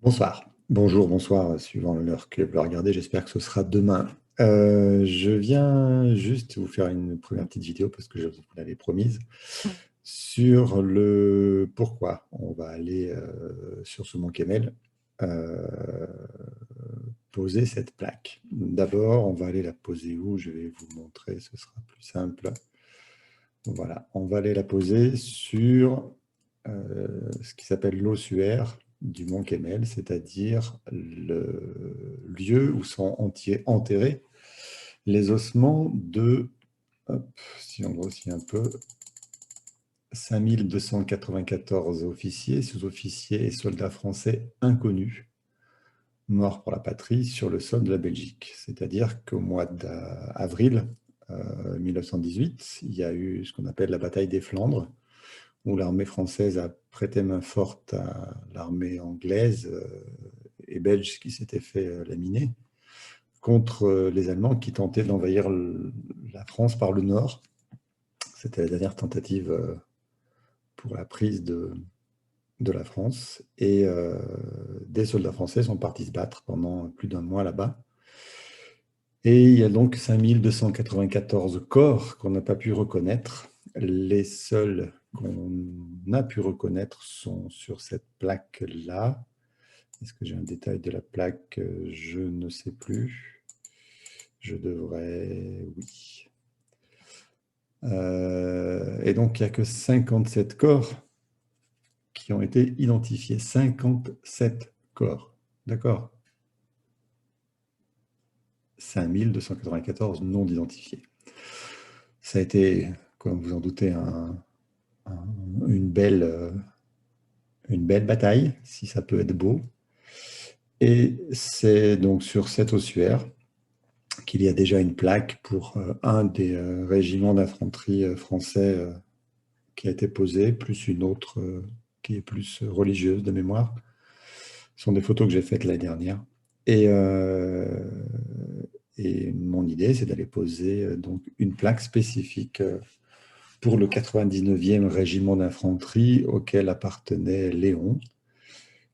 Bonsoir. Bonjour, bonsoir, suivant l'heure que vous le regardez. J'espère que ce sera demain. Je viens juste vous faire une première petite vidéo parce que je vous l'avais promise sur le pourquoi on va aller sur ce mont Kemmel euh, poser cette plaque. D'abord, on va aller la poser où? Je vais vous montrer, ce sera plus simple. Voilà, on va aller la poser sur ce qui s'appelle l'ossuaire du mont Kemmel, c'est-à-dire le lieu où sont enterrés les ossements de, hop, si on grossit un peu, 5294 officiers, sous-officiers et soldats français inconnus, morts pour la patrie sur le sol de la Belgique. C'est-à-dire qu'au mois d'avril 1918, il y a eu ce qu'on appelle la bataille des Flandres, où l'armée française a prêté main forte à l'armée anglaise et belge qui s'était fait laminer, contre les Allemands qui tentaient d'envahir la France par le nord. C'était la dernière tentative pour la prise de la France. Et des soldats français sont partis se battre pendant plus d'un mois là-bas. Et il y a donc 5294 corps qu'on n'a pas pu reconnaître. Les seuls qu'on a pu reconnaître sont sur cette plaque-là. Est-ce que j'ai un détail de la plaque? Je ne sais plus. Je devrais... Oui. Et donc, il n'y a que 57 corps qui ont été identifiés. 57 corps. D'accord? 5294 non identifiés. Ça a été, comme vous en doutez, une belle bataille, si ça peut être beau. Et c'est donc sur cet ossuaire qu'il y a déjà une plaque pour un des régiments d'infanterie français qui a été posée, plus une autre qui est plus religieuse de mémoire. Ce sont des photos que j'ai faites l'année dernière. Et, et mon idée, c'est d'aller poser donc une plaque spécifique pour le 99e régiment d'infanterie auquel appartenait Léon,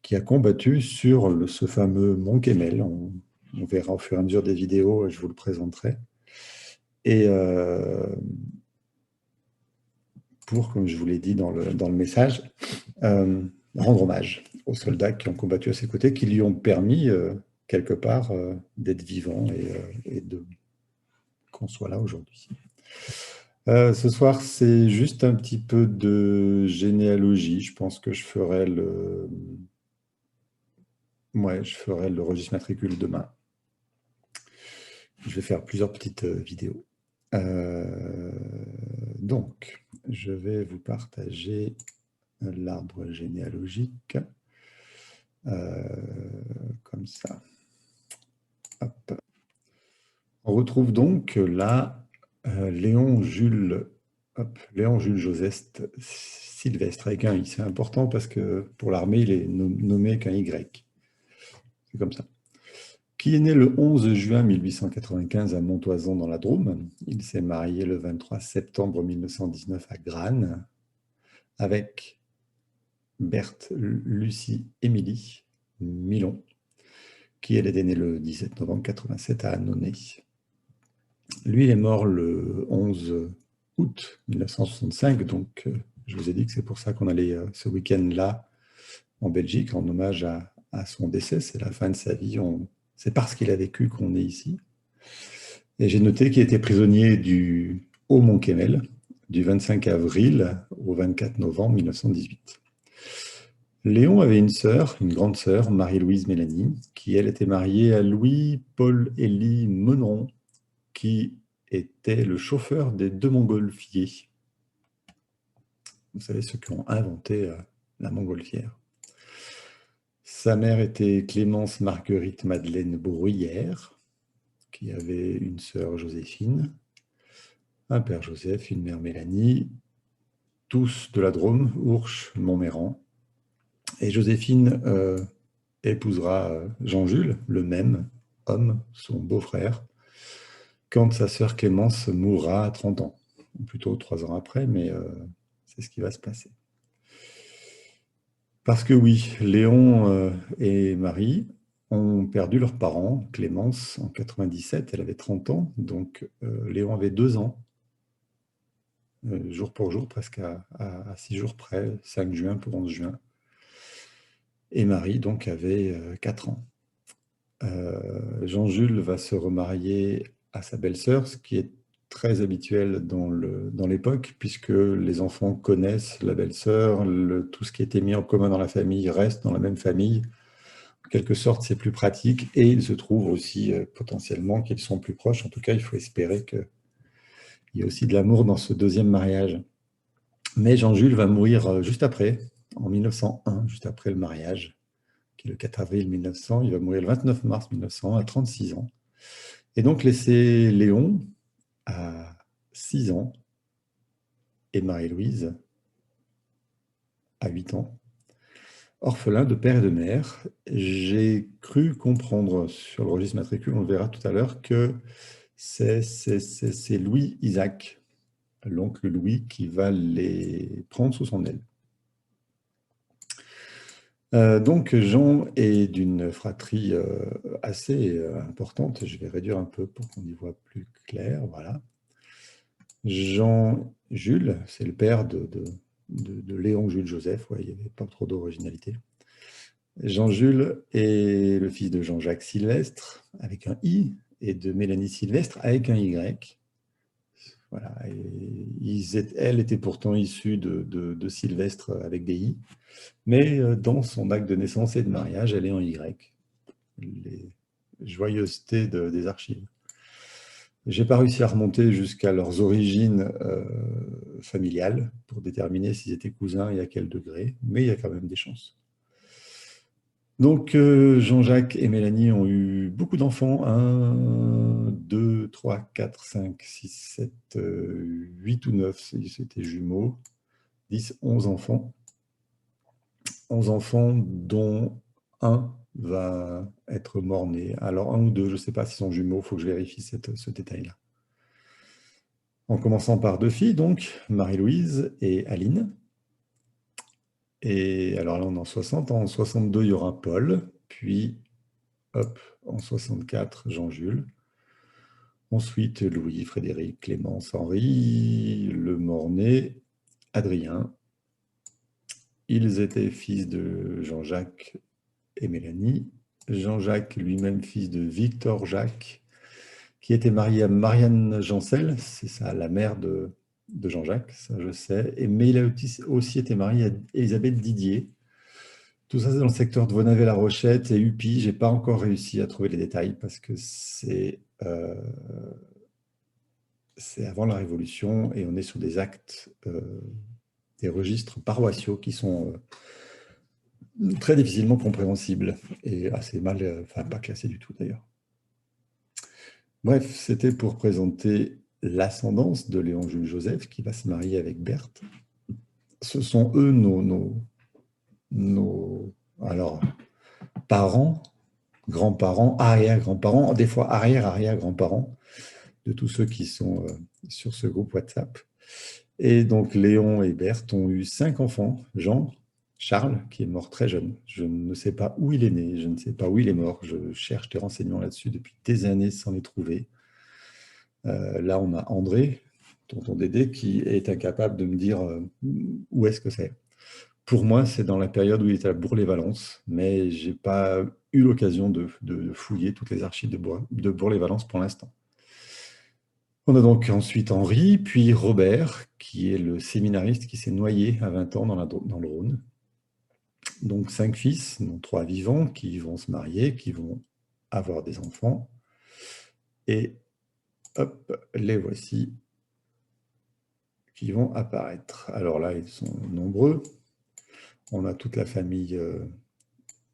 qui a combattu sur ce fameux mont Kemmel. On verra au fur et à mesure des vidéos, je vous le présenterai. Et pour, comme je vous l'ai dit dans le message, rendre hommage aux soldats qui ont combattu à ses côtés, qui lui ont permis, quelque part, d'être vivant et qu'on soit là aujourd'hui. Ce soir, c'est juste un petit peu de généalogie. Je pense que je ferai je ferai le registre matricule demain. Je vais faire plusieurs petites vidéos. Donc, je vais vous partager l'arbre généalogique. Comme ça. Hop. On retrouve donc là Léon Jules Joseph Sylvestre avec un I. C'est important parce que pour l'armée, il est nommé qu'un Y. C'est comme ça. Qui est né le 11 juin 1895 à Montoison dans la Drôme. Il s'est marié le 23 septembre 1919 à Grane avec Berthe Lucie Émilie Milon, qui elle était née le 17 novembre 87 à Annonay. Lui, il est mort le 11 août 1965, donc je vous ai dit que c'est pour ça qu'on allait ce week-end-là en Belgique, en hommage à son décès. C'est la fin de sa vie. C'est parce qu'il a vécu qu'on est ici. Et j'ai noté qu'il était prisonnier du Haut-Mont Kemmel du 25 avril au 24 novembre 1918. Léon avait une sœur, une grande sœur, Marie-Louise Mélanie, qui, elle, était mariée à Louis-Paul-Élie Meneron, qui était le chauffeur des deux montgolfiers. Vous savez, ceux qui ont inventé la montgolfière. Sa mère était Clémence Marguerite Madeleine Bruyère, qui avait une sœur Joséphine, un père Joseph, une mère Mélanie, tous de la Drôme, Ourche, Montméran. Et Joséphine épousera Jean-Jules, le même homme, son beau-frère, quand sa sœur Clémence mourra à 30 ans. Ou plutôt 3 ans après, mais c'est ce qui va se passer. Parce que oui, Léon et Marie ont perdu leurs parents. Clémence, en 97, elle avait 30 ans, donc Léon avait 2 ans, jour pour jour, presque à 6 jours près, 5 juin pour 11 juin. Et Marie, donc, avait 4 ans. Jean-Jules va se remarier à sa belle-sœur, ce qui est très habituel dans l'époque, puisque les enfants connaissent la belle-sœur, tout ce qui était mis en commun dans la famille reste dans la même famille. En quelque sorte, c'est plus pratique, et il se trouve aussi potentiellement qu'ils sont plus proches. En tout cas, il faut espérer qu'il y ait aussi de l'amour dans ce deuxième mariage. Mais Jean-Jules va mourir juste après, en 1901, juste après le mariage, qui est le 4 avril 1900. Il va mourir le 29 mars 1900, à 36 ans. Et donc laisser Léon à 6 ans et Marie-Louise à 8 ans, orphelins de père et de mère. J'ai cru comprendre sur le registre matricule, on le verra tout à l'heure, que c'est Louis Isaac, l'oncle Louis, qui va les prendre sous son aile. Donc Jean est d'une fratrie assez importante. Je vais réduire un peu pour qu'on y voit plus clair. Voilà. Jean-Jules, c'est le père de Léon Jules Joseph. Ouais, il n'y avait pas trop d'originalité. Jean-Jules est le fils de Jean-Jacques Sylvestre avec un I et de Mélanie Sylvestre avec un Y. Voilà. Elle était pourtant issue de Sylvestre avec des I, mais dans son acte de naissance et de mariage, elle est en Y. Les joyeusetés des archives. Je n'ai pas réussi à remonter jusqu'à leurs origines familiales pour déterminer s'ils étaient cousins et à quel degré, mais il y a quand même des chances. Donc, Jean-Jacques et Mélanie ont eu beaucoup d'enfants, 1, 2, 3, 4, 5, 6, 7, 8 ou 9, c'était jumeaux, 10, 11 enfants. 11 enfants dont un va être mort-né. Alors, un ou deux, je ne sais pas s'ils sont jumeaux, il faut que je vérifie ce détail-là. En commençant par 2 filles, donc, Marie-Louise et Aline. Et alors là, on est en 60. En 62, il y aura Paul. Puis, hop, en 64, Jean-Jules. Ensuite, Louis, Frédéric, Clémence, Henri, Le Mornay, Adrien. Ils étaient fils de Jean-Jacques et Mélanie. Jean-Jacques, lui-même fils de Victor Jacques, qui était marié à Marianne Jancel, c'est ça, la mère de Jean-Jacques, ça je sais. Mais il a aussi été marié à Elisabeth Didier. Tout ça, c'est dans le secteur de Vonavet-la-Rochette et Upi. Je n'ai pas encore réussi à trouver les détails parce que c'est avant la Révolution et on est sur des actes, des registres paroissiaux qui sont très difficilement compréhensibles et assez mal, enfin pas classés du tout d'ailleurs. Bref, c'était pour présenter l'ascendance de Léon Jules Joseph qui va se marier avec Berthe. Ce sont eux nos alors, parents, grands-parents, arrière-grands-parents, des fois arrière-arrière-grands-parents de tous ceux qui sont sur ce groupe WhatsApp. Et donc Léon et Berthe ont eu 5 enfants. Jean, Charles, qui est mort très jeune. Je ne sais pas où il est né, je ne sais pas où il est mort. Je cherche des renseignements là-dessus depuis des années sans les trouver. Là, on a André, tonton Dédé, qui est incapable de me dire où est-ce que c'est. Pour moi, c'est dans la période où il était à Bourg-les-Valences, mais je n'ai pas eu l'occasion de fouiller toutes les archives de Bourg-les-Valences pour l'instant. On a donc ensuite Henri, puis Robert, qui est le séminariste qui s'est noyé à 20 ans dans le Rhône. Donc 5 fils, dont 3 vivants, qui vont se marier, qui vont avoir des enfants. Et hop, les voici qui vont apparaître. Alors là, ils sont nombreux. On a toute la famille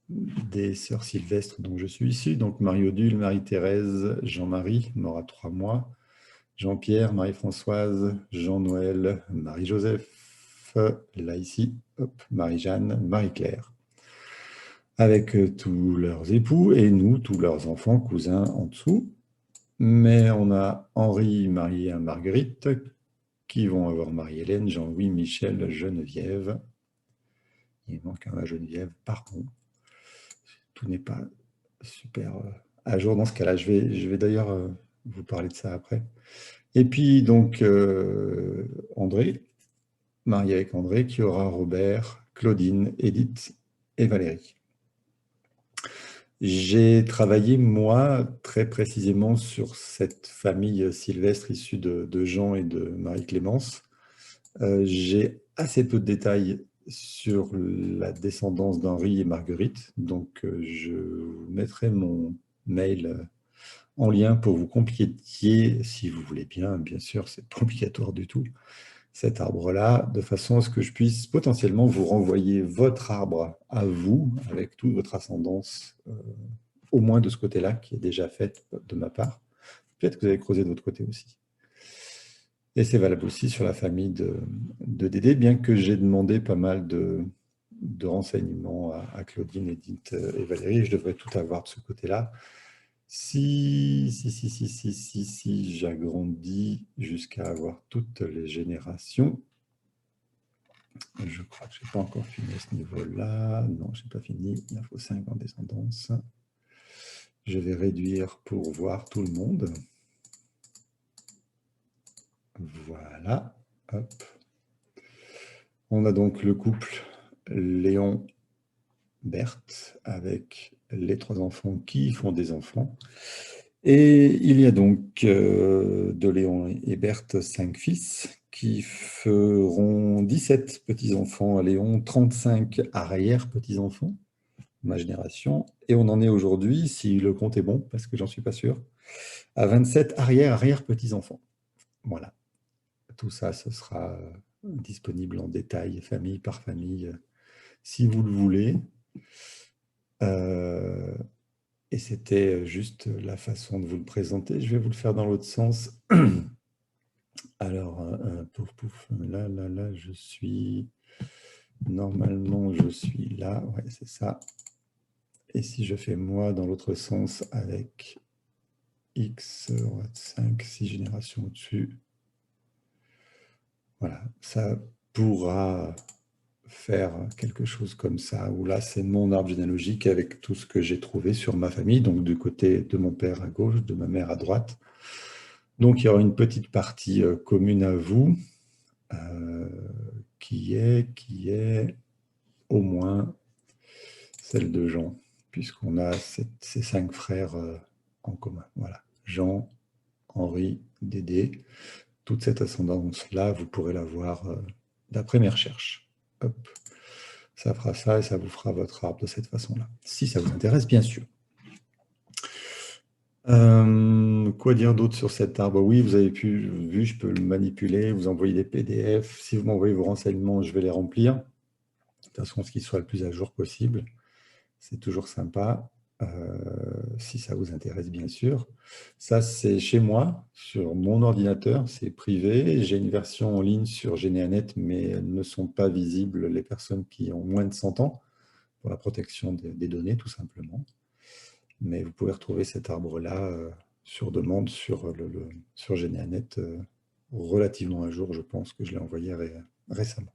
des sœurs Sylvestre dont je suis issu. Donc Marie-Odile, Marie-Thérèse, Jean-Marie, mort à 3 mois. Jean-Pierre, Marie-Françoise, Jean-Noël, Marie-Joseph, là ici, Marie-Jeanne, Marie-Claire, avec tous leurs époux et nous, tous leurs enfants, cousins en dessous. Mais on a Henri marié à Marguerite, qui vont avoir Marie-Hélène, Jean-Louis, Michel, Geneviève. Il manque un Geneviève, pardon. Tout n'est pas super à jour dans ce cas-là. Je vais d'ailleurs vous parler de ça après. Et puis donc André, marié avec André, qui aura Robert, Claudine, Edith et Valérie. J'ai travaillé, moi, très précisément sur cette famille sylvestre issue de Jean et de Marie-Clémence. J'ai assez peu de détails sur la descendance d'Henri et Marguerite, donc je vous mettrai mon mail en lien pour vous complétiez, si vous voulez bien sûr, c'est pas obligatoire du tout, cet arbre-là, de façon à ce que je puisse potentiellement vous renvoyer votre arbre à vous, avec toute votre ascendance, au moins de ce côté-là, qui est déjà faite de ma part. Peut-être que vous avez creusé de votre côté aussi. Et c'est valable aussi sur la famille de Dédé, bien que j'ai demandé pas mal de renseignements à Claudine, Edith et Valérie. Je devrais tout avoir de ce côté-là. Si j'agrandis jusqu'à avoir toutes les générations, je crois que je n'ai pas encore fini à ce niveau-là. Non, je n'ai pas fini. Il en faut 5 en descendance. Je vais réduire pour voir tout le monde. Voilà. Hop. On a donc le couple Léon Berthe avec les 3 enfants qui font des enfants. Et il y a donc de Léon et Berthe 5 fils qui feront 17 petits-enfants à Léon, 35 arrière-petits-enfants, ma génération. Et on en est aujourd'hui, si le compte est bon, parce que j'en suis pas sûr, à 27 arrière-arrière-petits-enfants. Voilà. Tout ça, ce sera disponible en détail, famille par famille, si vous le voulez. Et c'était juste la façon de vous le présenter. Je vais vous le faire dans l'autre sens. Alors, pouf, pouf, là, je suis... Normalement, je suis là. Ouais, c'est ça. Et si je fais moi dans l'autre sens avec X, 5, 6 générations au-dessus, voilà, ça pourra faire quelque chose comme ça, où là, c'est mon arbre généalogique avec tout ce que j'ai trouvé sur ma famille, donc du côté de mon père à gauche, de ma mère à droite. Donc, il y aura une petite partie commune à vous, qui est au moins celle de Jean, puisqu'on a ces 5 frères en commun. Voilà, Jean, Henri, Dédé. Toute cette ascendance-là, vous pourrez la voir d'après mes recherches. Hop. Ça fera ça et ça vous fera votre arbre de cette façon-là. Si ça vous intéresse, bien sûr. Quoi dire d'autre sur cet arbre? Oui, vous avez vu, je peux le manipuler, vous envoyer des PDF. Si vous m'envoyez vos renseignements, je vais les remplir. De toute façon, ce qui soit le plus à jour possible. C'est toujours sympa, si ça vous intéresse, bien sûr. Ça, c'est chez moi, sur mon ordinateur, c'est privé. J'ai une version en ligne sur Généanet, mais elles ne sont pas visibles les personnes qui ont moins de 100 ans, pour la protection des données, tout simplement. Mais vous pouvez retrouver cet arbre-là sur demande sur Généanet, relativement à jour. Je pense que je l'ai envoyé récemment.